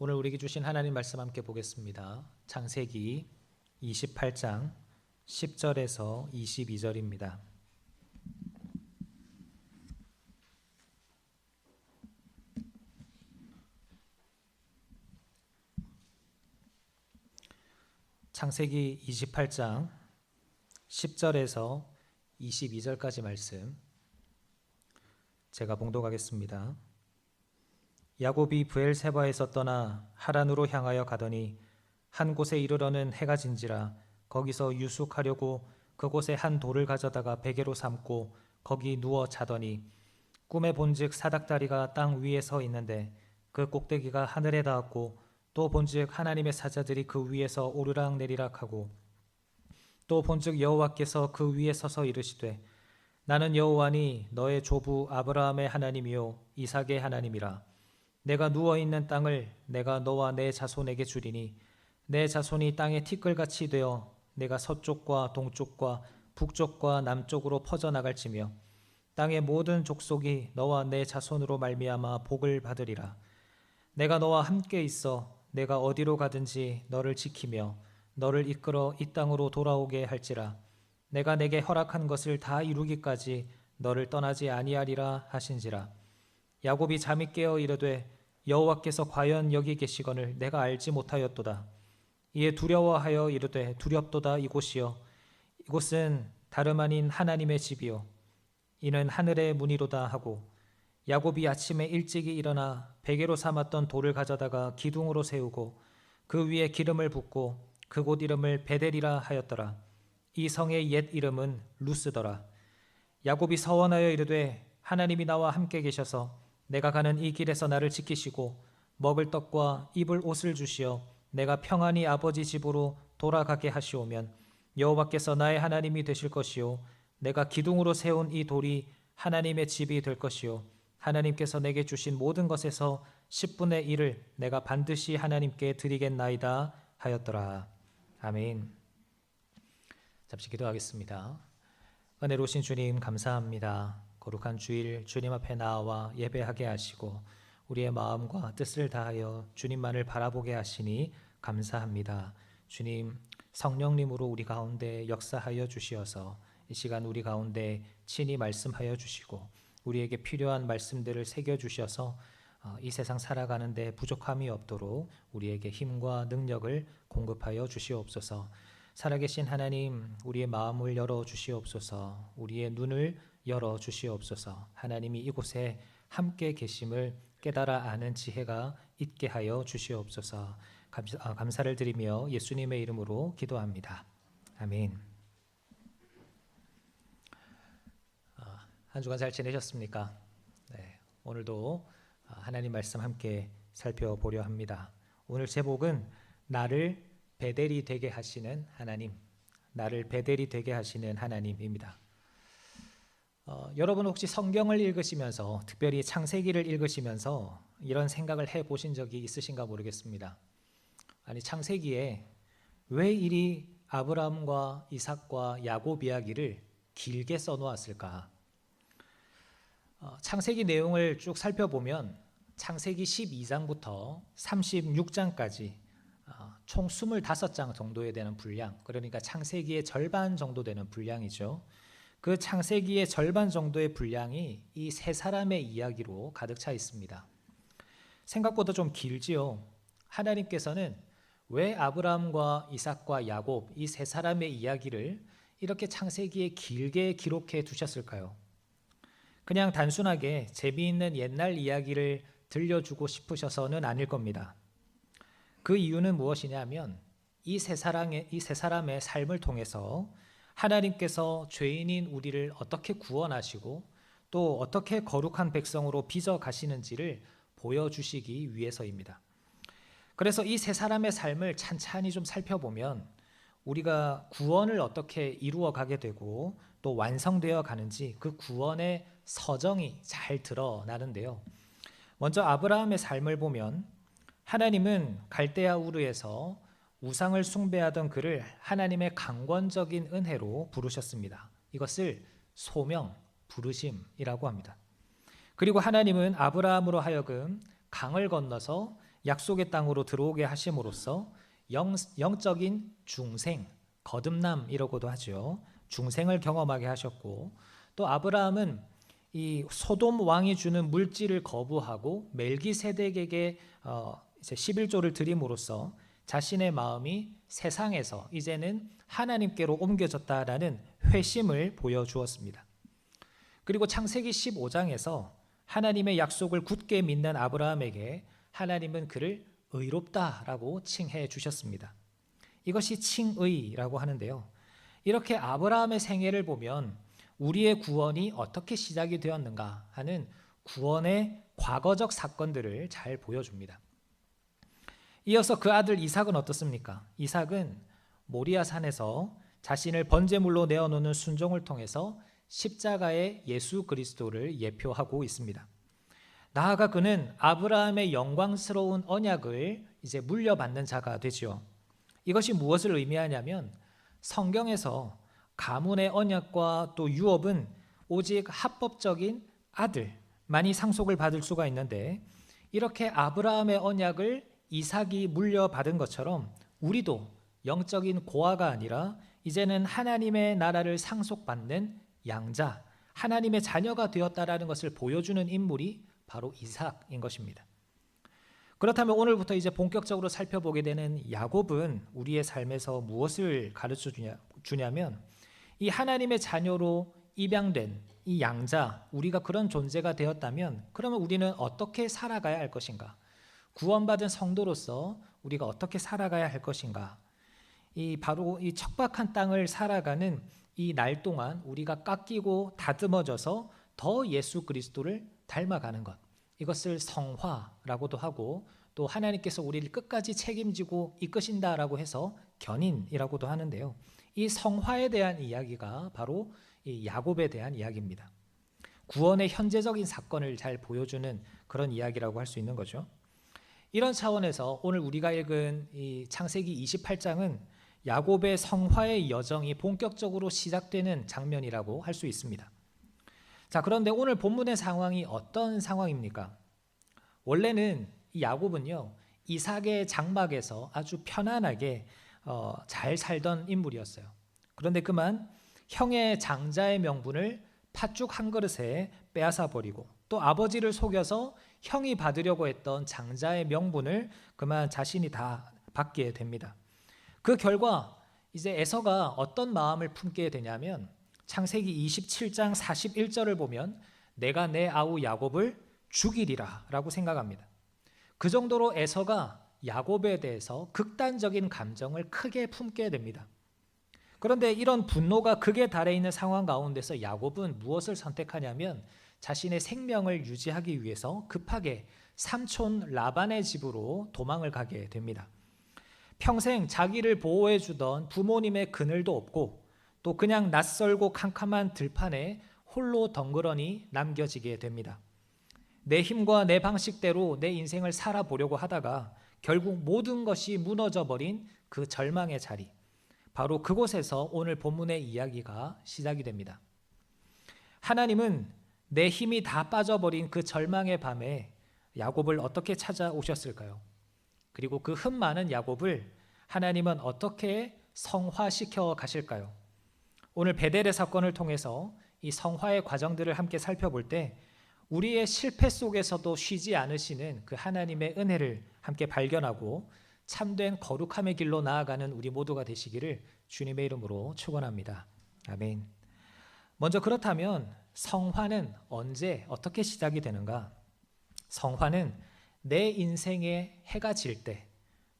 오늘 우리에게 주신 하나님 말씀 함께 보겠습니다. 창세기 28장 10절에서 22절입니다. 창세기 28장 10절에서 22절까지 말씀 제가 봉독하겠습니다. 야곱이 브엘세바에서 떠나 하란으로 향하여 가더니 한 곳에 이르러는 해가 진지라 거기서 유숙하려고 그곳에 한 돌을 가져다가 베개로 삼고 거기 누워 자더니 꿈에 본즉 사닥다리가 땅 위에 서 있는데 그 꼭대기가 하늘에 닿았고 또 본즉 하나님의 사자들이 그 위에서 오르락 내리락 하고 또 본즉 여호와께서 그 위에 서서 이르시되 나는 여호와니 너의 조부 아브라함의 하나님이요 이삭의 하나님이라. 내가 누워있는 땅을 내가 너와 내 자손에게 주리니 내 자손이 땅의 티끌같이 되어 내가 서쪽과 동쪽과 북쪽과 남쪽으로 퍼져나갈지며 땅의 모든 족속이 너와 내 자손으로 말미암아 복을 받으리라. 내가 너와 함께 있어 내가 어디로 가든지 너를 지키며 너를 이끌어 이 땅으로 돌아오게 할지라. 내가 내게 허락한 것을 다 이루기까지 너를 떠나지 아니하리라 하신지라. 야곱이 잠이 깨어 이르되 여호와께서 과연 여기 계시거늘 내가 알지 못하였도다. 이에 두려워하여 이르되 두렵도다. 이곳이여 이곳은 다름 아닌 하나님의 집이요 이는 하늘의 문이로다 하고 야곱이 아침에 일찍이 일어나 베개로 삼았던 돌을 가져다가 기둥으로 세우고 그 위에 기름을 붓고 그곳 이름을 베델이라 하였더라. 이 성의 옛 이름은 루스더라. 야곱이 서원하여 이르되 하나님이 나와 함께 계셔서 내가 가는 이 길에서 나를 지키시고 먹을 떡과 입을 옷을 주시어 내가 평안히 아버지 집으로 돌아가게 하시오면 여호와께서 나의 하나님이 되실 것이요 내가 기둥으로 세운 이 돌이 하나님의 집이 될 것이요 하나님께서 내게 주신 모든 것에서 10분의 1을 내가 반드시 하나님께 드리겠나이다 하였더라. 아멘. 잠시 기도하겠습니다. 은혜로우신 주님 감사합니다. 거룩한 주일 주님 앞에 나와 예배하게 하시고 우리의 마음과 뜻을 다하여 주님만을 바라보게 하시니 감사합니다. 주님 성령님으로 우리 가운데 역사하여 주시어서 이 시간 우리 가운데 친히 말씀하여 주시고 우리에게 필요한 말씀들을 새겨주셔서 이 세상 살아가는데 부족함이 없도록 우리에게 힘과 능력을 공급하여 주시옵소서. 살아계신 하나님 우리의 마음을 열어 주시옵소서. 우리의 눈을 열어 주시옵소서. 하나님이 이곳에 함께 계심을 깨달아 아는 지혜가 있게 하여 주시옵소서. 감사를 드리며 예수님의 이름으로 기도합니다. 아멘. 한 주간 잘 지내셨습니까? 네, 오늘도 하나님 말씀 함께 살펴보려 합니다. 오늘 제목은 나를 베델이 되게 하시는 하나님, 나를 베델이 되게 하시는 하나님입니다. 여러분 혹시 성경을 읽으시면서 특별히 창세기를 읽으시면서 이런 생각을 해보신 적이 있으신가 모르겠습니다. 아니 창세기에 왜 이리 아브라함과 이삭과 야곱 이야기를 길게 써놓았을까? 창세기 내용을 쭉 살펴보면 창세기 12장부터 36장까지 총 25장 정도에 되는 분량, 그러니까 창세기의 절반 정도 되는 분량이죠. 그 창세기의 절반 정도의 분량이 이 세 사람의 이야기로 가득 차 있습니다. 생각보다 좀 길지요. 하나님께서는 왜 아브라함과 이삭과 야곱 이 세 사람의 이야기를 이렇게 창세기에 길게 기록해 두셨을까요? 그냥 단순하게 재미있는 옛날 이야기를 들려주고 싶으셔서는 아닐 겁니다. 그 이유는 무엇이냐면 이 세 사람의 삶을 통해서 하나님께서 죄인인 우리를 어떻게 구원하시고 또 어떻게 거룩한 백성으로 빚어 가시는지를 보여주시기 위해서입니다. 그래서 이 세 사람의 삶을 찬찬히 좀 살펴보면 우리가 구원을 어떻게 이루어 가게 되고 또 완성되어 가는지 그 구원의 서정이 잘 드러나는데요. 먼저 아브라함의 삶을 보면 하나님은 갈대아 우르에서 우상을 숭배하던 그를 하나님의 강권적인 은혜로 부르셨습니다. 이것을 소명, 부르심이라고 합니다. 그리고 하나님은 아브라함으로 하여금 강을 건너서 약속의 땅으로 들어오게 하심으로써 영적인 중생, 거듭남이라고도 하죠. 중생을 경험하게 하셨고, 또 아브라함은 이 소돔 왕이 주는 물질을 거부하고 멜기세덱에게 이제 11조를 드림으로써 자신의 마음이 세상에서 이제는 하나님께로 옮겨졌다라는 회심을 보여주었습니다. 그리고 창세기 15장에서 하나님의 약속을 굳게 믿는 아브라함에게 하나님은 그를 의롭다라고 칭해 주셨습니다. 이것이 칭의라고 하는데요. 이렇게 아브라함의 생애를 보면 우리의 구원이 어떻게 시작이 되었는가 하는 구원의 과거적 사건들을 잘 보여줍니다. 이어서 그 아들 이삭은 어떻습니까? 이삭은 모리아 산에서 자신을 번제물로 내어놓는 순종을 통해서 십자가의 예수 그리스도를 예표하고 있습니다. 나아가 그는 아브라함의 영광스러운 언약을 이제 물려받는 자가 되죠. 이것이 무엇을 의미하냐면 성경에서 가문의 언약과 또 유업은 오직 합법적인 아들만이 상속을 받을 수가 있는데, 이렇게 아브라함의 언약을 이삭이 물려받은 것처럼 우리도 영적인 고아가 아니라 이제는 하나님의 나라를 상속받는 양자, 하나님의 자녀가 되었다라는 것을 보여주는 인물이 바로 이삭인 것입니다. 그렇다면 오늘부터 이제 본격적으로 살펴보게 되는 야곱은 우리의 삶에서 무엇을 가르쳐 주냐면, 이 하나님의 자녀로 입양된 이 양자, 우리가 그런 존재가 되었다면 그러면 우리는 어떻게 살아가야 할 것인가? 구원받은 성도로서 우리가 어떻게 살아가야 할 것인가? 바로 이 척박한 땅을 살아가는 이 날 동안 우리가 깎이고 다듬어져서 더 예수 그리스도를 닮아가는 것, 이것을 성화라고도 하고, 또 하나님께서 우리를 끝까지 책임지고 이끄신다라고 해서 견인이라고도 하는데요. 이 성화에 대한 이야기가 바로 이 야곱에 대한 이야기입니다. 구원의 현재적인 사건을 잘 보여주는 그런 이야기라고 할 수 있는 거죠. 이런 차원에서 오늘 우리가 읽은 이 창세기 28장은 야곱의 성화의 여정이 본격적으로 시작되는 장면이라고 할 수 있습니다. 자, 그런데 오늘 본문의 상황이 어떤 상황입니까? 원래는 이 야곱은요, 이삭의 장막에서 아주 편안하게 잘 살던 인물이었어요. 그런데 그만 형의 장자의 명분을 팥죽 한 그릇에 빼앗아 버리고, 또 아버지를 속여서 형이 받으려고 했던 장자의 명분을 그만 자신이 다 받게 됩니다. 그 결과 이제 에서가 어떤 마음을 품게 되냐면, 창세기 27장 41절을 보면 내가 내 아우 야곱을 죽이리라 라고 생각합니다. 그 정도로 에서가 야곱에 대해서 극단적인 감정을 크게 품게 됩니다. 그런데 이런 분노가 극에 달해 있는 상황 가운데서 야곱은 무엇을 선택하냐면 자신의 생명을 유지하기 위해서 급하게 삼촌 라반의 집으로 도망을 가게 됩니다. 평생 자기를 보호해 주던 부모님의 그늘도 없고, 또 그냥 낯설고 캄캄한 들판에 홀로 덩그러니 남겨지게 됩니다. 내 힘과 내 방식대로 내 인생을 살아보려고 하다가 결국 모든 것이 무너져 버린 그 절망의 자리, 바로 그곳에서 오늘 본문의 이야기가 시작이 됩니다. 하나님은 내 힘이 다 빠져버린 그 절망의 밤에 야곱을 어떻게 찾아오셨을까요? 그리고 그 흠 많은 야곱을 하나님은 어떻게 성화시켜 가실까요? 오늘 베델의 사건을 통해서 이 성화의 과정들을 함께 살펴볼 때 우리의 실패 속에서도 쉬지 않으시는 그 하나님의 은혜를 함께 발견하고 참된 거룩함의 길로 나아가는 우리 모두가 되시기를 주님의 이름으로 축원합니다. 아멘. 먼저 그렇다면 성화는 언제 어떻게 시작이 되는가? 성화는 내 인생에 해가 질 때,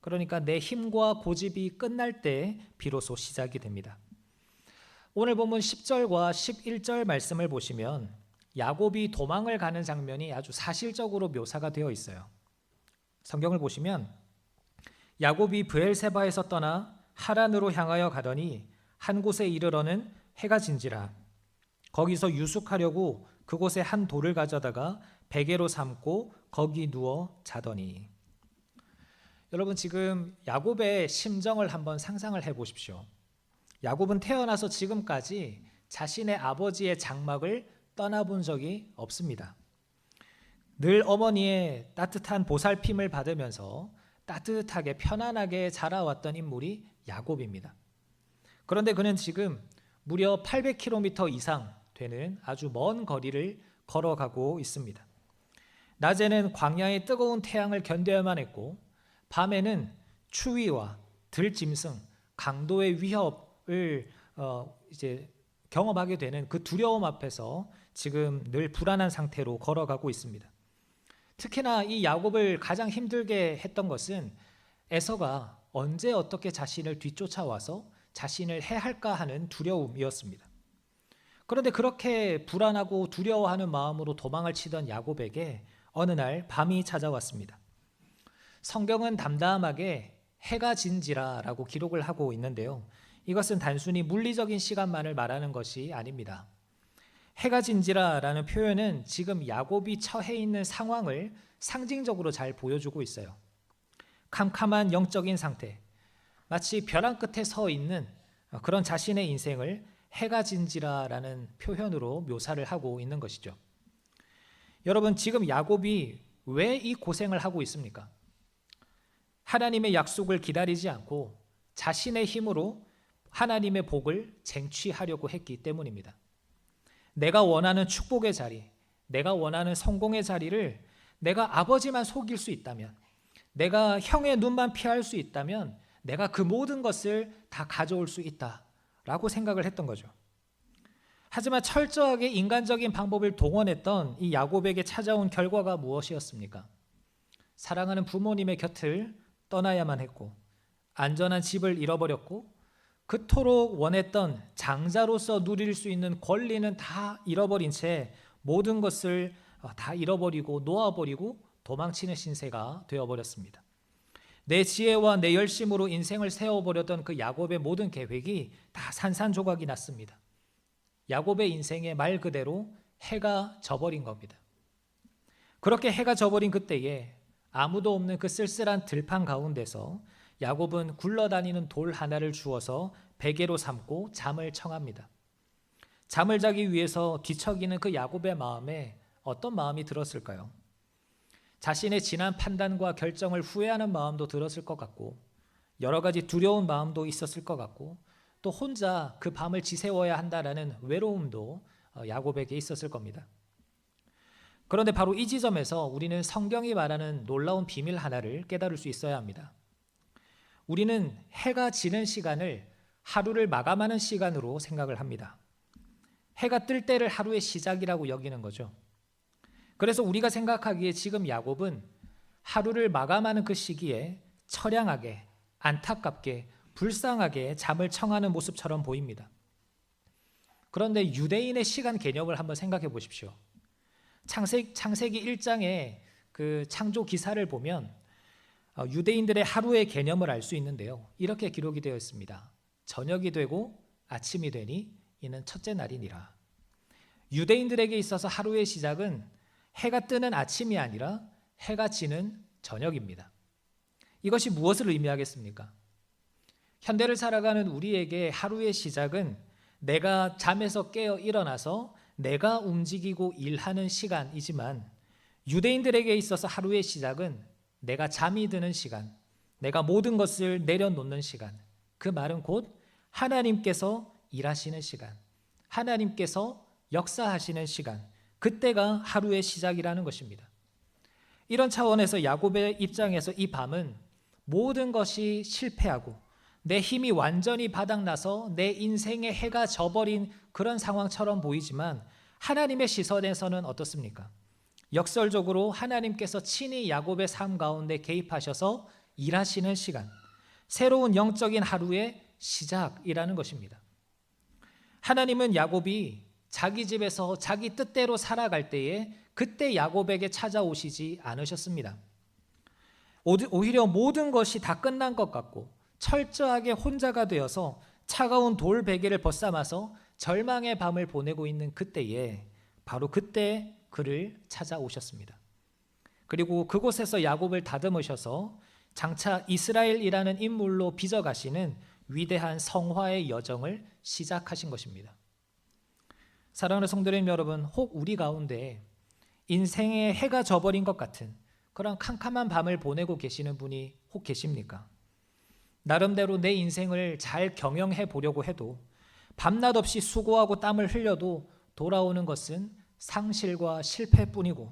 그러니까 내 힘과 고집이 끝날 때 비로소 시작이 됩니다. 오늘 본문 10절과 11절 말씀을 보시면 야곱이 도망을 가는 장면이 아주 사실적으로 묘사가 되어 있어요. 성경을 보시면 야곱이 브엘세바에서 떠나 하란으로 향하여 가더니 한 곳에 이르러는 해가 진지라. 거기서 유숙하려고 그곳에 한 돌을 가져다가 베개로 삼고 거기 누워 자더니. 여러분, 지금 야곱의 심정을 한번 상상을 해보십시오. 야곱은 태어나서 지금까지 자신의 아버지의 장막을 떠나본 적이 없습니다. 늘 어머니의 따뜻한 보살핌을 받으면서 따뜻하게 편안하게 자라왔던 인물이 야곱입니다. 그런데 그는 지금 무려 800km 이상 되는 아주 먼 거리를 걸어가고 있습니다. 낮에는 광야의 뜨거운 태양을 견뎌야만 했고 밤에는 추위와 들짐승, 강도의 위협을 이제 경험하게 되는 그 두려움 앞에서 지금 늘 불안한 상태로 걸어가고 있습니다. 특히나 이 야곱을 가장 힘들게 했던 것은 에서가 언제 어떻게 자신을 뒤쫓아와서 자신을 해할까 하는 두려움이었습니다. 그런데 그렇게 불안하고 두려워하는 마음으로 도망을 치던 야곱에게 어느 날 밤이 찾아왔습니다. 성경은 담담하게 해가 진지라라고 기록을 하고 있는데요. 이것은 단순히 물리적인 시간만을 말하는 것이 아닙니다. 해가 진지라라는 표현은 지금 야곱이 처해 있는 상황을 상징적으로 잘 보여주고 있어요. 캄캄한 영적인 상태, 마치 벼랑 끝에 서 있는 그런 자신의 인생을 해가 진지라라는 표현으로 묘사를 하고 있는 것이죠. 여러분, 지금 야곱이 왜 이 고생을 하고 있습니까? 하나님의 약속을 기다리지 않고 자신의 힘으로 하나님의 복을 쟁취하려고 했기 때문입니다. 내가 원하는 축복의 자리, 내가 원하는 성공의 자리를 내가 아버지만 속일 수 있다면, 내가 형의 눈만 피할 수 있다면 내가 그 모든 것을 다 가져올 수 있다라고 생각을 했던 거죠. 하지만 철저하게 인간적인 방법을 동원했던 이 야곱에게 찾아온 결과가 무엇이었습니까? 사랑하는 부모님의 곁을 떠나야만 했고, 안전한 집을 잃어버렸고, 그토록 원했던 장자로서 누릴 수 있는 권리는 다 잃어버린 채 모든 것을 다 잃어버리고 놓아버리고 도망치는 신세가 되어버렸습니다. 내 지혜와 내 열심으로 인생을 세워버렸던 그 야곱의 모든 계획이 다 산산조각이 났습니다. 야곱의 인생의 말 그대로 해가 져버린 겁니다. 그렇게 해가 져버린 그때에 아무도 없는 그 쓸쓸한 들판 가운데서 야곱은 굴러다니는 돌 하나를 주워서 베개로 삼고 잠을 청합니다. 잠을 자기 위해서 뒤척이는 그 야곱의 마음에 어떤 마음이 들었을까요? 자신의 지난 판단과 결정을 후회하는 마음도 들었을 것 같고, 여러 가지 두려운 마음도 있었을 것 같고, 또 혼자 그 밤을 지새워야 한다라는 외로움도 야곱에게 있었을 겁니다. 그런데 바로 이 지점에서 우리는 성경이 말하는 놀라운 비밀 하나를 깨달을 수 있어야 합니다. 우리는 해가 지는 시간을 하루를 마감하는 시간으로 생각을 합니다. 해가 뜰 때를 하루의 시작이라고 여기는 거죠. 그래서 우리가 생각하기에 지금 야곱은 하루를 마감하는 그 시기에 처량하게, 안타깝게, 불쌍하게 잠을 청하는 모습처럼 보입니다. 그런데 유대인의 시간 개념을 한번 생각해 보십시오. 창세기 1장의 그 창조 기사를 보면 유대인들의 하루의 개념을 알 수 있는데요. 이렇게 기록이 되어 있습니다. 저녁이 되고 아침이 되니 이는 첫째 날이니라. 유대인들에게 있어서 하루의 시작은 해가 뜨는 아침이 아니라 해가 지는 저녁입니다. 이것이 무엇을 의미하겠습니까? 현대를 살아가는 우리에게 하루의 시작은 내가 잠에서 깨어 일어나서 내가 움직이고 일하는 시간이지만, 유대인들에게 있어서 하루의 시작은 내가 잠이 드는 시간, 내가 모든 것을 내려놓는 시간, 그 말은 곧 하나님께서 일하시는 시간, 하나님께서 역사하시는 시간, 그때가 하루의 시작이라는 것입니다. 이런 차원에서 야곱의 입장에서 이 밤은 모든 것이 실패하고 내 힘이 완전히 바닥나서 내 인생의 해가 져버린 그런 상황처럼 보이지만, 하나님의 시선에서는 어떻습니까? 역설적으로 하나님께서 친히 야곱의 삶 가운데 개입하셔서 일하시는 시간, 새로운 영적인 하루의 시작이라는 것입니다. 하나님은 야곱이 자기 집에서 자기 뜻대로 살아갈 때에 그때 야곱에게 찾아오시지 않으셨습니다. 오히려 모든 것이 다 끝난 것 같고 철저하게 혼자가 되어서 차가운 돌 베개를 벗삼아서 절망의 밤을 보내고 있는 그때에 바로 그때 그를 찾아오셨습니다. 그리고 그곳에서 야곱을 다듬으셔서 장차 이스라엘이라는 인물로 빚어가시는 위대한 성화의 여정을 시작하신 것입니다. 사랑하는 성도님 여러분, 혹 우리 가운데 인생에 해가 져버린 것 같은 그런 캄캄한 밤을 보내고 계시는 분이 혹 계십니까? 나름대로 내 인생을 잘 경영해 보려고 해도 밤낮 없이 수고하고 땀을 흘려도 돌아오는 것은 상실과 실패뿐이고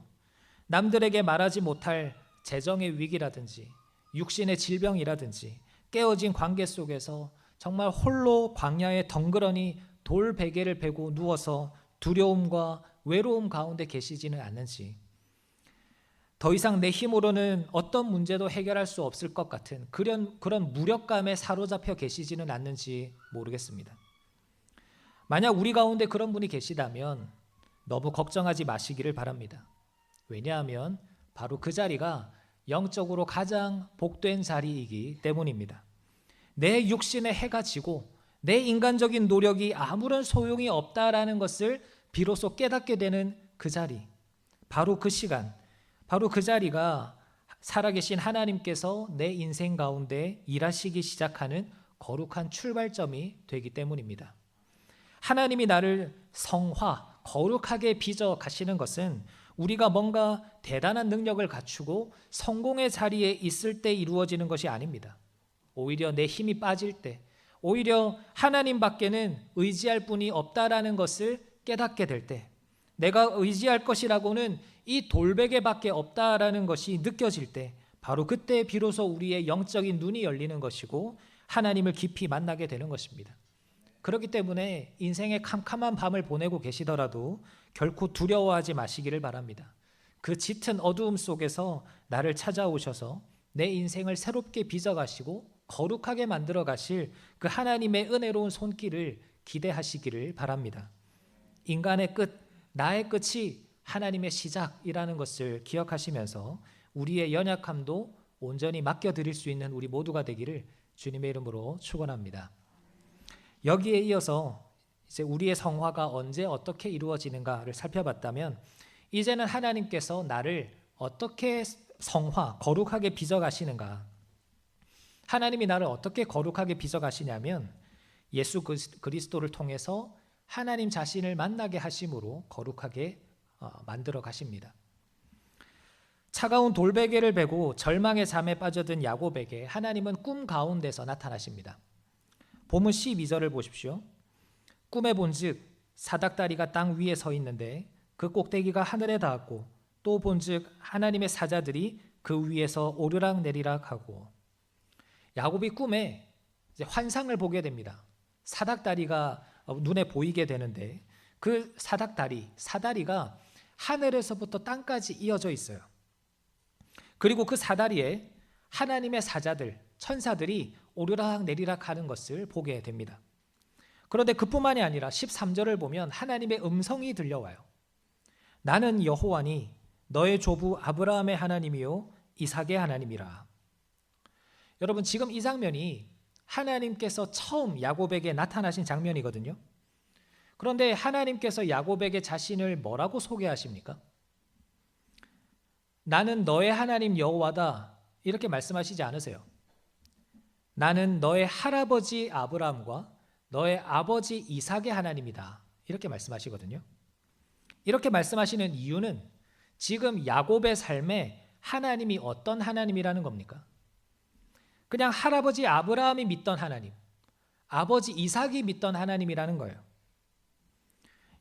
남들에게 말하지 못할 재정의 위기라든지 육신의 질병이라든지 깨어진 관계 속에서 정말 홀로 광야에 덩그러니 돌 베개를 베고 누워서 두려움과 외로움 가운데 계시지는 않는지, 더 이상 내 힘으로는 어떤 문제도 해결할 수 없을 것 같은 그런 무력감에 사로잡혀 계시지는 않는지 모르겠습니다. 만약 우리 가운데 그런 분이 계시다면 너무 걱정하지 마시기를 바랍니다. 왜냐하면 바로 그 자리가 영적으로 가장 복된 자리이기 때문입니다. 내 육신의 해가 지고 내 인간적인 노력이 아무런 소용이 없다라는 것을 비로소 깨닫게 되는 그 자리, 바로 그 시간, 바로 그 자리가 살아계신 하나님께서 내 인생 가운데 일하시기 시작하는 거룩한 출발점이 되기 때문입니다. 하나님이 나를 성화, 거룩하게 빚어 가시는 것은 우리가 뭔가 대단한 능력을 갖추고 성공의 자리에 있을 때 이루어지는 것이 아닙니다. 오히려 내 힘이 빠질 때, 오히려 하나님 밖에는 의지할 분이 없다라는 것을 깨닫게 될 때, 내가 의지할 것이라고는 이 돌베개밖에 없다라는 것이 느껴질 때, 바로 그때 비로소 우리의 영적인 눈이 열리는 것이고 하나님을 깊이 만나게 되는 것입니다. 그렇기 때문에 인생의 캄캄한 밤을 보내고 계시더라도 결코 두려워하지 마시기를 바랍니다. 그 짙은 어두움 속에서 나를 찾아오셔서 내 인생을 새롭게 빚어가시고 거룩하게 만들어 가실 그 하나님의 은혜로운 손길을 기대하시기를 바랍니다. 인간의 끝, 나의 끝이 하나님의 시작이라는 것을 기억하시면서 우리의 연약함도 온전히 맡겨드릴 수 있는 우리 모두가 되기를 주님의 이름으로 축원합니다. 여기에 이어서 이제 우리의 성화가 언제 어떻게 이루어지는가를 살펴봤다면, 이제는 하나님께서 나를 어떻게 성화, 거룩하게 빚어가시는가, 하나님이 나를 어떻게 거룩하게 빚어가시냐면 예수 그리스도를 통해서 하나님 자신을 만나게 하심으로 거룩하게 만들어 가십니다. 차가운 돌베개를 베고 절망의 잠에 빠져든 야곱에게 하나님은 꿈 가운데서 나타나십니다. 본문 12절을 보십시오. 꿈에 본즉 사닥다리가 땅 위에 서 있는데 그 꼭대기가 하늘에 닿았고, 또 본즉 하나님의 사자들이 그 위에서 오르락내리락 하고. 야곱이 꿈에 이제 환상을 보게 됩니다. 사닥다리가 눈에 보이게 되는데 그 사다리가 하늘에서부터 땅까지 이어져 있어요. 그리고 그 사다리에 하나님의 사자들, 천사들이 오르락내리락 하는 것을 보게 됩니다. 그런데 그뿐만이 아니라 13절을 보면 하나님의 음성이 들려와요. 나는 여호와니 너의 조부 아브라함의 하나님이요 이삭의 하나님이라. 여러분, 지금 이 장면이 하나님께서 처음 야곱에게 나타나신 장면이거든요. 그런데 하나님께서 야곱에게 자신을 뭐라고 소개하십니까? 나는 너의 하나님 여호와다, 이렇게 말씀하시지 않으세요. 나는 너의 할아버지 아브라함과 너의 아버지 이삭의 하나님이다, 이렇게 말씀하시거든요. 이렇게 말씀하시는 이유는 지금 야곱의 삶에 하나님이 어떤 하나님이라는 겁니까? 그냥 할아버지 아브라함이 믿던 하나님, 아버지 이삭이 믿던 하나님이라는 거예요.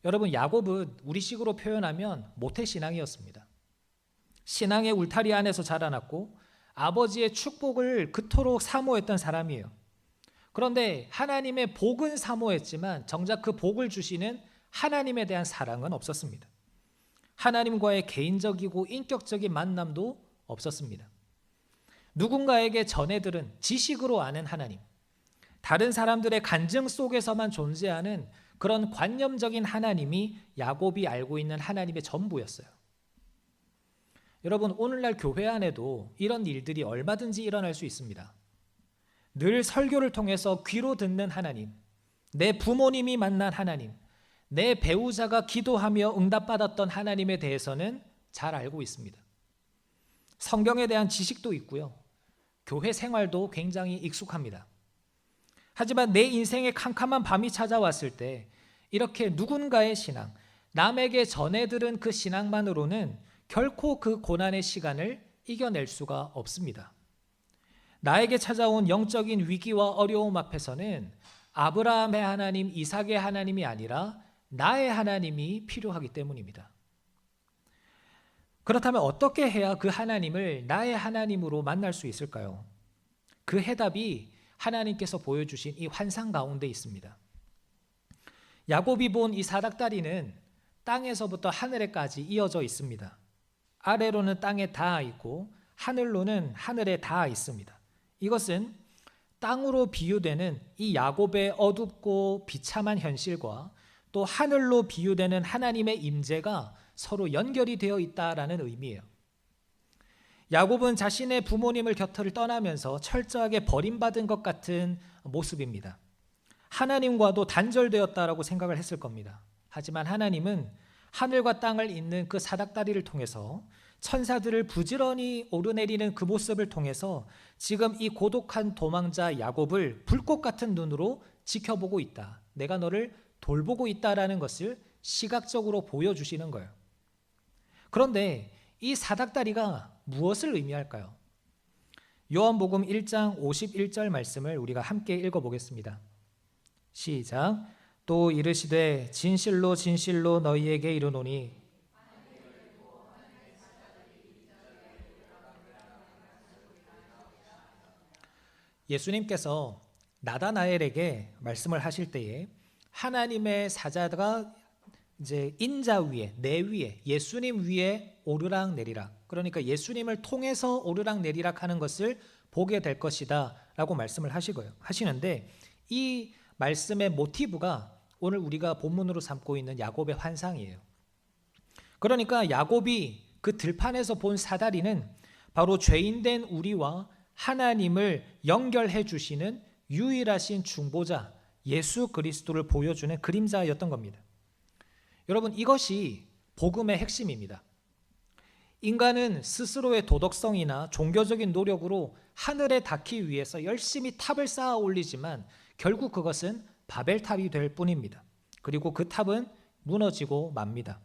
여러분, 야곱은 우리식으로 표현하면 모태신앙이었습니다. 신앙의 울타리 안에서 자라났고 아버지의 축복을 그토록 사모했던 사람이에요. 그런데 하나님의 복은 사모했지만 정작 그 복을 주시는 하나님에 대한 사랑은 없었습니다. 하나님과의 개인적이고 인격적인 만남도 없었습니다. 누군가에게 전해 들은 지식으로 아는 하나님, 다른 사람들의 간증 속에서만 존재하는 그런 관념적인 하나님이 야곱이 알고 있는 하나님의 전부였어요. 여러분, 오늘날 교회 안에도 이런 일들이 얼마든지 일어날 수 있습니다. 늘 설교를 통해서 귀로 듣는 하나님, 내 부모님이 만난 하나님, 내 배우자가 기도하며 응답받았던 하나님에 대해서는 잘 알고 있습니다. 성경에 대한 지식도 있고요. 교회 생활도 굉장히 익숙합니다. 하지만 내 인생에 캄캄한 밤이 찾아왔을 때 이렇게 누군가의 신앙, 남에게 전해 들은 그 신앙만으로는 결코 그 고난의 시간을 이겨낼 수가 없습니다. 나에게 찾아온 영적인 위기와 어려움 앞에서는 아브라함의 하나님, 이삭의 하나님이 아니라 나의 하나님이 필요하기 때문입니다. 그렇다면 어떻게 해야 그 하나님을 나의 하나님으로 만날 수 있을까요? 그 해답이 하나님께서 보여주신 이 환상 가운데 있습니다. 야곱이 본 이 사닥다리는 땅에서부터 하늘에까지 이어져 있습니다. 아래로는 땅에 닿아 있고 하늘로는 하늘에 닿아 있습니다. 이것은 땅으로 비유되는 이 야곱의 어둡고 비참한 현실과 또 하늘로 비유되는 하나님의 임재가 서로 연결이 되어 있다라는 의미예요. 야곱은 자신의 부모님을 곁을 떠나면서 철저하게 버림받은 것 같은 모습입니다. 하나님과도 단절되었다라고 생각을 했을 겁니다. 하지만 하나님은 하늘과 땅을 잇는 그 사닥다리를 통해서 천사들을 부지런히 오르내리는 그 모습을 통해서 지금 이 고독한 도망자 야곱을 불꽃 같은 눈으로 지켜보고 있다. 내가 너를 돌보고 있다라는 것을 시각적으로 보여주시는 거예요. 그런데 이 사닥다리가 무엇을 의미할까요? 요한복음 1장 51절 말씀을 우리가 함께 읽어보겠습니다. 시작. 또 이르시되 진실로 진실로 너희에게 이르노니 예수님께서 나다나엘에게 말씀을 하실 때에 하나님의 사자가 이제 인자 위에, 내 위에, 예수님 위에 오르락 내리락, 그러니까 예수님을 통해서 오르락 내리락 하는 것을 보게 될 것이다 라고 말씀을 하시는데 이 말씀의 모티브가 오늘 우리가 본문으로 삼고 있는 야곱의 환상이에요. 그러니까 야곱이 그 들판에서 본 사다리는 바로 죄인된 우리와 하나님을 연결해 주시는 유일하신 중보자 예수 그리스도를 보여주는 그림자였던 겁니다. 여러분, 이것이 복음의 핵심입니다. 인간은 스스로의 도덕성이나 종교적인 노력으로 하늘에 닿기 위해서 열심히 탑을 쌓아 올리지만 결국 그것은 바벨탑이 될 뿐입니다. 그리고 그 탑은 무너지고 맙니다.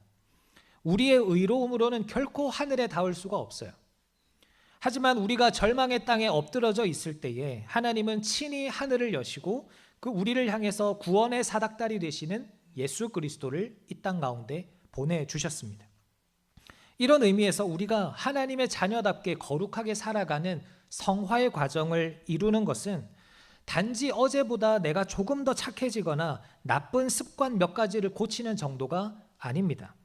우리의 의로움으로는 결코 하늘에 닿을 수가 없어요. 하지만 우리가 절망의 땅에 엎드러져 있을 때에 하나님은 친히 하늘을 여시고 그 우리를 향해서 구원의 사닥다리 되시는 예수 그리스도를 이 땅 가운데 보내주셨습니다. 이런 의미에서 우리가 하나님의 자녀답게 거룩하게 살아가는 성화의 과정을 이루는 것은 단지 어제보다 내가 조금 더 착해지거나 나쁜 습관 몇 가지를 고치는 정도가 아닙니다.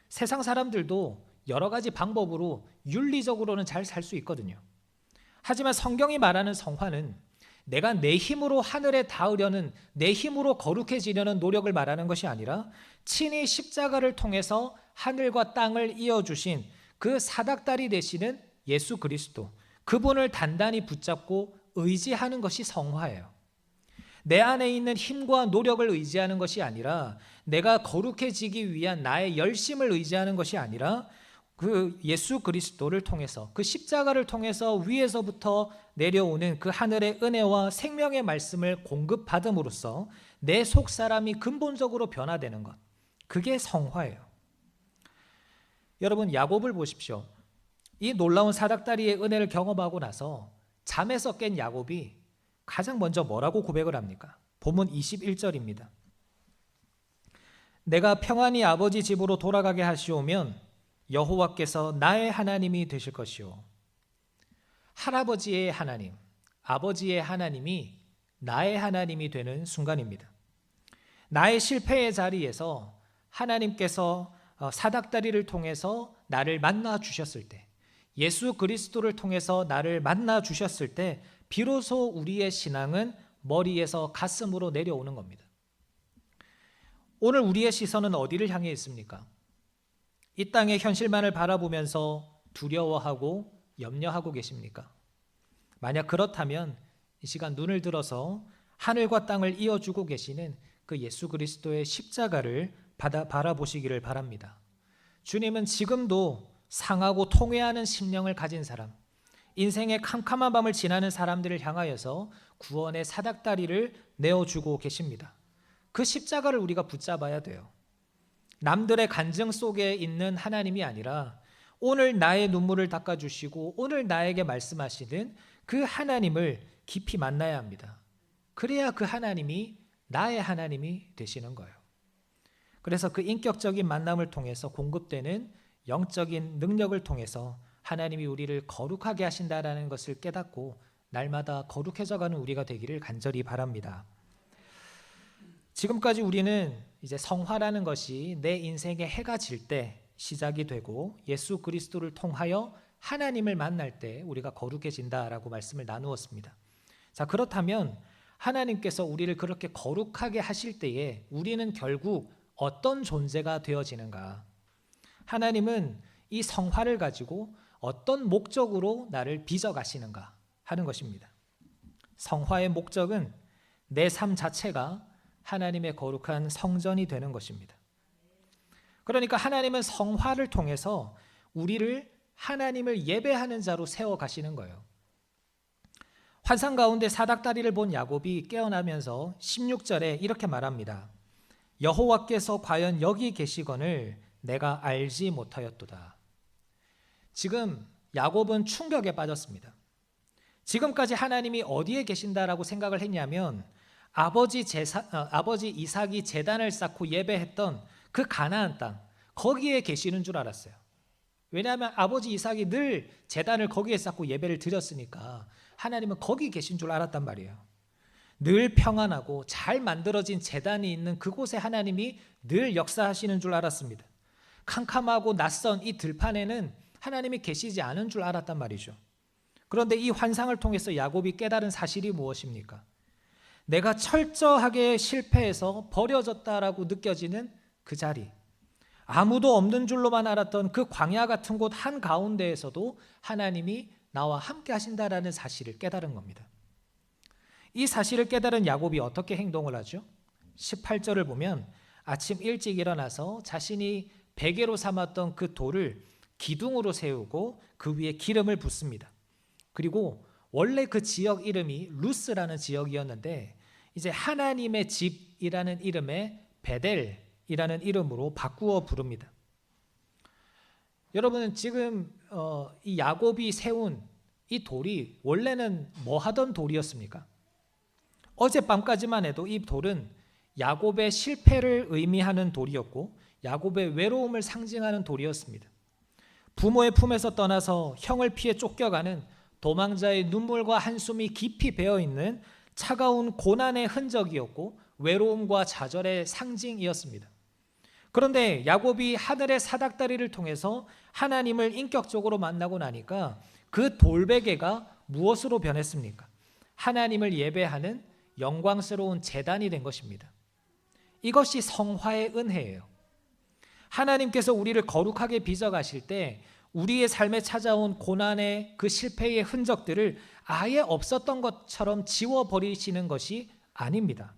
세상 사람들도 여러 가지 방법으로 윤리적으로는 잘 살 수 있거든요. 하지만 성경이 말하는 성화는 내가 내 힘으로 하늘에 닿으려는, 내 힘으로 거룩해지려는 노력을 말하는 것이 아니라 친히 십자가를 통해서 하늘과 땅을 이어주신 그 사닥다리 되시는 예수 그리스도, 그분을 단단히 붙잡고 의지하는 것이 성화예요. 내 안에 있는 힘과 노력을 의지하는 것이 아니라, 내가 거룩해지기 위한 나의 열심을 의지하는 것이 아니라 그 예수 그리스도를 통해서, 그 십자가를 통해서 위에서부터 내려오는 그 하늘의 은혜와 생명의 말씀을 공급받음으로써 내 속사람이 근본적으로 변화되는 것, 그게 성화예요. 여러분, 야곱을 보십시오. 이 놀라운 사닥다리의 은혜를 경험하고 나서 잠에서 깬 야곱이 가장 먼저 뭐라고 고백을 합니까? 본문 21절입니다. 내가 평안히 아버지 집으로 돌아가게 하시오면 여호와께서 나의 하나님이 되실 것이요, 할아버지의 하나님, 아버지의 하나님이 나의 하나님이 되는 순간입니다. 나의 실패의 자리에서 하나님께서 사닥다리를 통해서 나를 만나 주셨을 때, 예수 그리스도를 통해서 나를 만나 주셨을 때 비로소 우리의 신앙은 머리에서 가슴으로 내려오는 겁니다. 오늘 우리의 시선은 어디를 향해 있습니까? 이 땅의 현실만을 바라보면서 두려워하고 염려하고 계십니까? 만약 그렇다면 이 시간 눈을 들어서 하늘과 땅을 이어주고 계시는 그 예수 그리스도의 십자가를 바라보시기를 바랍니다. 주님은 지금도 상하고 통회하는 심령을 가진 사람, 인생의 캄캄한 밤을 지나는 사람들을 향하여서 구원의 사닥다리를 내어주고 계십니다. 그 십자가를 우리가 붙잡아야 돼요. 남들의 간증 속에 있는 하나님이 아니라 오늘 나의 눈물을 닦아주시고 오늘 나에게 말씀하시는 그 하나님을 깊이 만나야 합니다. 그래야 그 하나님이 나의 하나님이 되시는 거예요. 그래서 그 인격적인 만남을 통해서 공급되는 영적인 능력을 통해서 하나님이 우리를 거룩하게 하신다라는 것을 깨닫고 날마다 거룩해져가는 우리가 되기를 간절히 바랍니다. 지금까지 우리는 이제 성화라는 것이 내 인생에 해가 질 때 시작이 되고 예수 그리스도를 통하여 하나님을 만날 때 우리가 거룩해진다라고 말씀을 나누었습니다. 자, 그렇다면 하나님께서 우리를 그렇게 거룩하게 하실 때에 우리는 결국 어떤 존재가 되어지는가? 하나님은 이 성화를 가지고 어떤 목적으로 나를 빚어가시는가 하는 것입니다. 성화의 목적은 내 삶 자체가 하나님의 거룩한 성전이 되는 것입니다. 그러니까 하나님은 성화를 통해서 우리를 하나님을 예배하는 자로 세워가시는 거예요. 환상 가운데 사닥다리를 본 야곱이 깨어나면서 16절에 이렇게 말합니다. 여호와께서 과연 여기 계시거늘 내가 알지 못하였도다. 지금 야곱은 충격에 빠졌습니다. 지금까지 하나님이 어디에 계신다라고 생각을 했냐면 아버지 이삭이 제단을 쌓고 예배했던 그 가나안 땅, 거기에 계시는 줄 알았어요. 왜냐하면 아버지 이삭이 늘 제단을 거기에 쌓고 예배를 드렸으니까 하나님은 거기 계신 줄 알았단 말이에요. 늘 평안하고 잘 만들어진 제단이 있는 그곳에 하나님이 늘 역사하시는 줄 알았습니다. 캄캄하고 낯선 이 들판에는 하나님이 계시지 않은 줄 알았단 말이죠. 그런데 이 환상을 통해서 야곱이 깨달은 사실이 무엇입니까? 내가 철저하게 실패해서 버려졌다라고 느껴지는 그 자리, 아무도 없는 줄로만 알았던 그 광야 같은 곳 한가운데에서도 하나님이 나와 함께 하신다라는 사실을 깨달은 겁니다. 이 사실을 깨달은 야곱이 어떻게 행동을 하죠? 18절을 보면 아침 일찍 일어나서 자신이 베개로 삼았던 그 돌을 기둥으로 세우고 그 위에 기름을 붓습니다. 그리고 원래 그 지역 이름이 루스라는 지역이었는데 이제 하나님의 집이라는 이름의 베델이라는 이름으로 바꾸어 부릅니다. 여러분은 지금 이 야곱이 세운 이 돌이 원래는 뭐 하던 돌이었습니까? 어젯밤까지만 해도 이 돌은 야곱의 실패를 의미하는 돌이었고 야곱의 외로움을 상징하는 돌이었습니다. 부모의 품에서 떠나서 형을 피해 쫓겨가는 도망자의 눈물과 한숨이 깊이 배어있는 차가운 고난의 흔적이었고 외로움과 좌절의 상징이었습니다. 그런데 야곱이 하늘의 사닥다리를 통해서 하나님을 인격적으로 만나고 나니까 그 돌베개가 무엇으로 변했습니까? 하나님을 예배하는 영광스러운 제단이 된 것입니다. 이것이 성화의 은혜예요. 하나님께서 우리를 거룩하게 빚어가실 때 우리의 삶에 찾아온 고난의 그 실패의 흔적들을 아예 없었던 것처럼 지워버리시는 것이 아닙니다.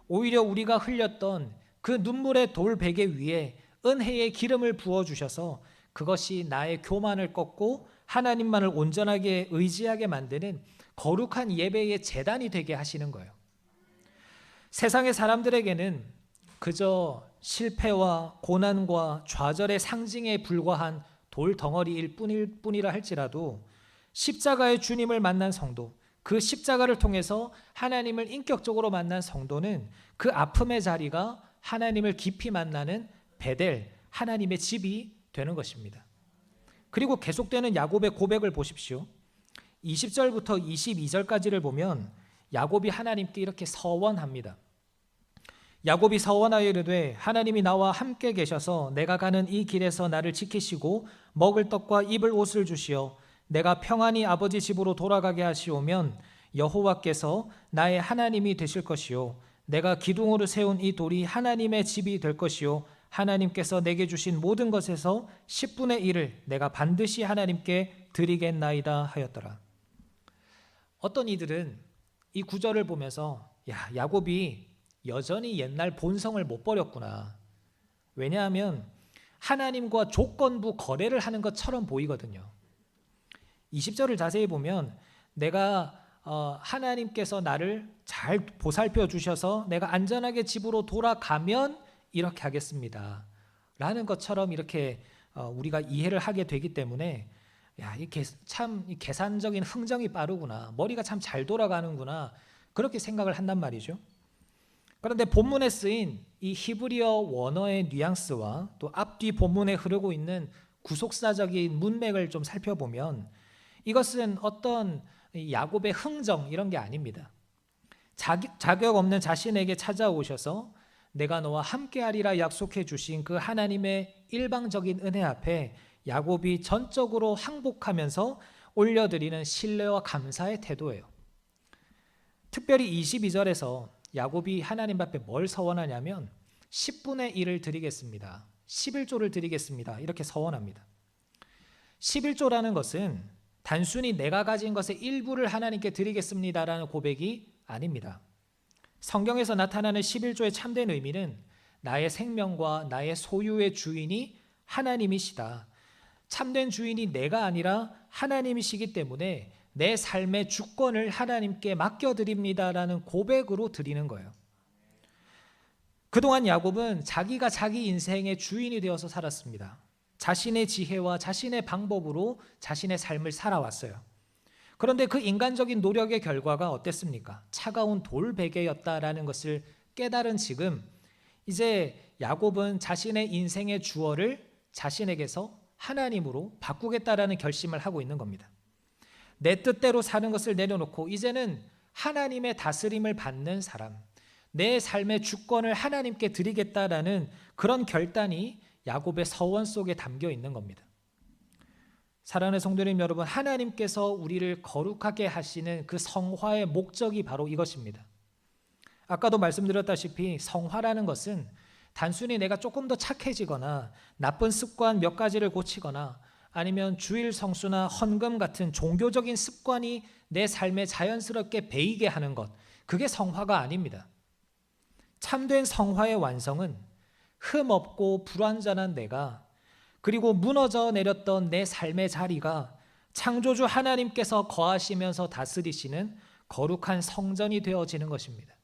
오히려 우리가 흘렸던 그 눈물의 돌베개 위에 은혜의 기름을 부어주셔서 그것이 나의 교만을 꺾고 하나님만을 온전하게 의지하게 만드는 거룩한 예배의 제단이 되게 하시는 거예요. 세상의 사람들에게는 그저 실패와 고난과 좌절의 상징에 불과한 돌 덩어리일 뿐이라 할지라도 십자가의 주님을 만난 성도, 그 십자가를 통해서 하나님을 인격적으로 만난 성도는 그 아픔의 자리가 하나님을 깊이 만나는 베델, 하나님의 집이 되는 것입니다. 그리고 계속되는 야곱의 고백을 보십시오. 20절부터 22절까지를 보면 야곱이 하나님께 이렇게 서원합니다. 야곱이 서원하여 이르되 하나님이 나와 함께 계셔서 내가 가는 이 길에서 나를 지키시고 먹을 떡과 입을 옷을 주시어 내가 평안히 아버지 집으로 돌아가게 하시오면 여호와께서 나의 하나님이 되실 것이요 내가 기둥으로 세운 이 돌이 하나님의 집이 될 것이요 하나님께서 내게 주신 모든 것에서 10분의 1을 내가 반드시 하나님께 드리겠나이다 하였더라. 어떤 이들은 이 구절을 보면서 야곱이 여전히 옛날 본성을 못 버렸구나. 왜냐하면 하나님과 조건부 거래를 하는 것처럼 보이거든요. 20절을 자세히 보면 내가 하나님께서 나를 잘 보살펴 주셔서 내가 안전하게 집으로 돌아가면 이렇게 하겠습니다 라는 것처럼 이렇게 우리가 이해를 하게 되기 때문에 참 계산적인 흥정이 빠르구나, 머리가 참 잘 돌아가는구나, 그렇게 생각을 한단 말이죠. 그런데 본문에 쓰인 이 히브리어 원어의 뉘앙스와 또 앞뒤 본문에 흐르고 있는 구속사적인 문맥을 좀 살펴보면 이것은 어떤 야곱의 흥정 이런 게 아닙니다. 자격 없는 자신에게 찾아오셔서 내가 너와 함께하리라 약속해 주신 그 하나님의 일방적인 은혜 앞에 야곱이 전적으로 항복하면서 올려드리는 신뢰와 감사의 태도예요. 특별히 22절에서 야곱이 하나님 앞에 뭘 서원하냐면 10분의 1을 드리겠습니다, 11조를 드리겠습니다, 이렇게 서원합니다. 11조라는 것은 단순히 내가 가진 것의 일부를 하나님께 드리겠습니다라는 고백이 아닙니다. 성경에서 나타나는 11조의 참된 의미는 나의 생명과 나의 소유의 주인이 하나님이시다, 참된 주인이 내가 아니라 하나님이시기 때문에 내 삶의 주권을 하나님께 맡겨드립니다라는 고백으로 드리는 거예요. 그동안 야곱은 자기가 자기 인생의 주인이 되어서 살았습니다. 자신의 지혜와 자신의 방법으로 자신의 삶을 살아왔어요. 그런데 그 인간적인 노력의 결과가 어땠습니까? 차가운 돌베개였다라는 것을 깨달은 지금 이제 야곱은 자신의 인생의 주어를 자신에게서 하나님으로 바꾸겠다라는 결심을 하고 있는 겁니다. 내 뜻대로 사는 것을 내려놓고 이제는 하나님의 다스림을 받는 사람, 내 삶의 주권을 하나님께 드리겠다라는 그런 결단이 야곱의 서원 속에 담겨 있는 겁니다. 사랑하는 성도님 여러분, 하나님께서 우리를 거룩하게 하시는 그 성화의 목적이 바로 이것입니다. 아까도 말씀드렸다시피 성화라는 것은 단순히 내가 조금 더 착해지거나 나쁜 습관 몇 가지를 고치거나 아니면 주일 성수나 헌금 같은 종교적인 습관이 내 삶에 자연스럽게 배이게 하는 것, 그게 성화가 아닙니다. 참된 성화의 완성은 흠없고 불완전한 내가, 그리고 무너져 내렸던 내 삶의 자리가 창조주 하나님께서 거하시면서 다스리시는 거룩한 성전이 되어지는 것입니다.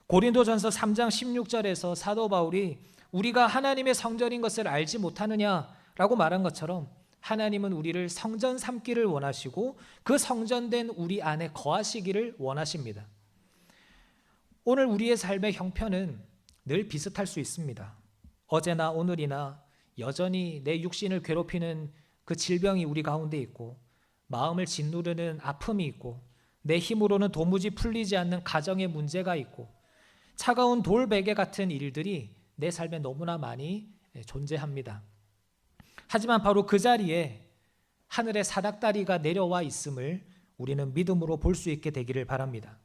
고린도전서 3장 16절에서 사도 바울이 우리가 하나님의 성전인 것을 알지 못하느냐라고 말한 것처럼 하나님은 우리를 성전 삼기를 원하시고 그 성전된 우리 안에 거하시기를 원하십니다. 오늘 우리의 삶의 형편은 늘 비슷할 수 있습니다. 어제나 오늘이나 여전히 내 육신을 괴롭히는 그 질병이 우리 가운데 있고, 마음을 짓누르는 아픔이 있고, 내 힘으로는 도무지 풀리지 않는 가정의 문제가 있고, 차가운 돌베개 같은 일들이 내 삶에 너무나 많이 존재합니다. 하지만 바로 그 자리에 하늘의 사닥다리가 내려와 있음을 우리는 믿음으로 볼 수 있게 되기를 바랍니다.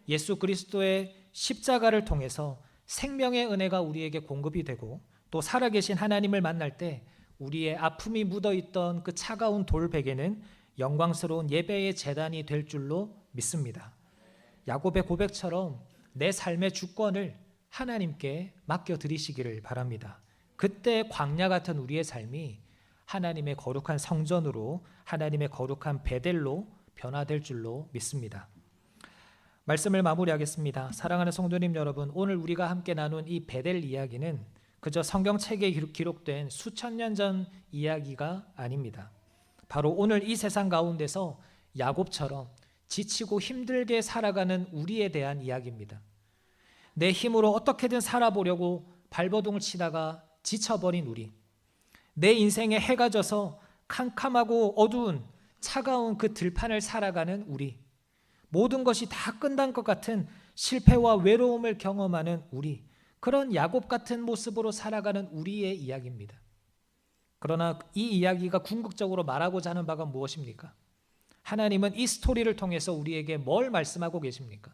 예수 그리스도의 십자가를 통해서 생명의 은혜가 우리에게 공급이 되고, 또 살아계신 하나님을 만날 때 우리의 아픔이 묻어있던 그 차가운 돌베개는 영광스러운 예배의 제단이 될 줄로 믿습니다. 야곱의 고백처럼 내 삶의 주권을 하나님께 맡겨드리시기를 바랍니다. 그때 광야 같은 우리의 삶이 하나님의 거룩한 성전으로, 하나님의 거룩한 베델로 변화될 줄로 믿습니다. 말씀을 마무리하겠습니다. 사랑하는 성도님 여러분, 오늘 우리가 함께 나눈 이 베델 이야기는 그저 성경책에 기록된 수천 년 전 이야기가 아닙니다. 바로 오늘 이 세상 가운데서 야곱처럼 지치고 힘들게 살아가는 우리에 대한 이야기입니다. 내 힘으로 어떻게든 살아보려고 발버둥을 치다가 지쳐버린 우리, 내 인생에 해가 져서 캄캄하고 어두운 차가운 그 들판을 살아가는 우리, 모든 것이 다 끝난 것 같은 실패와 외로움을 경험하는 우리, 그런 야곱 같은 모습으로 살아가는 우리의 이야기입니다. 그러나 이 이야기가 궁극적으로 말하고자 하는 바가 무엇입니까? 하나님은 이 스토리를 통해서 우리에게 뭘 말씀하고 계십니까?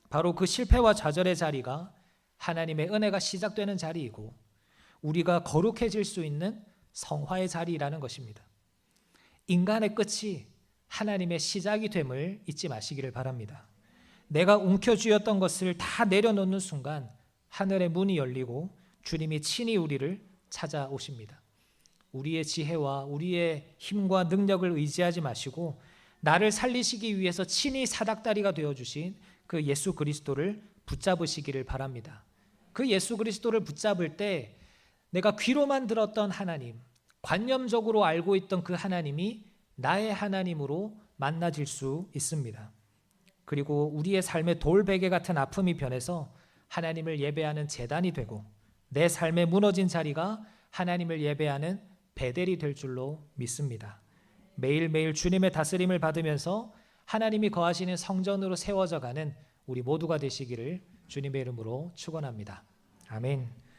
바로 그 실패와 좌절의 자리가 하나님의 은혜가 시작되는 자리이고, 우리가 거룩해질 수 있는 성화의 자리라는 것입니다. 인간의 끝이 하나님의 시작이 됨을 잊지 마시기를 바랍니다. 내가 움켜쥐었던 것을 다 내려놓는 순간 하늘의 문이 열리고 주님이 친히 우리를 찾아오십니다. 우리의 지혜와 우리의 힘과 능력을 의지하지 마시고 나를 살리시기 위해서 친히 사닥다리가 되어주신 그 예수 그리스도를 붙잡으시기를 바랍니다. 그 예수 그리스도를 붙잡을 때 내가 귀로만 들었던 하나님, 관념적으로 알고 있던 그 하나님이 나의 하나님으로 만나질 수 있습니다. 그리고 우리의 삶의 돌베개 같은 아픔이 변해서 하나님을 예배하는 제단이 되고 내 삶의 무너진 자리가 하나님을 예배하는 베델이 될 줄로 믿습니다. 매일매일 주님의 다스림을 받으면서 하나님이 거하시는 성전으로 세워져 가는 우리 모두가 되시기를 주님의 이름으로 축원합니다. 아멘.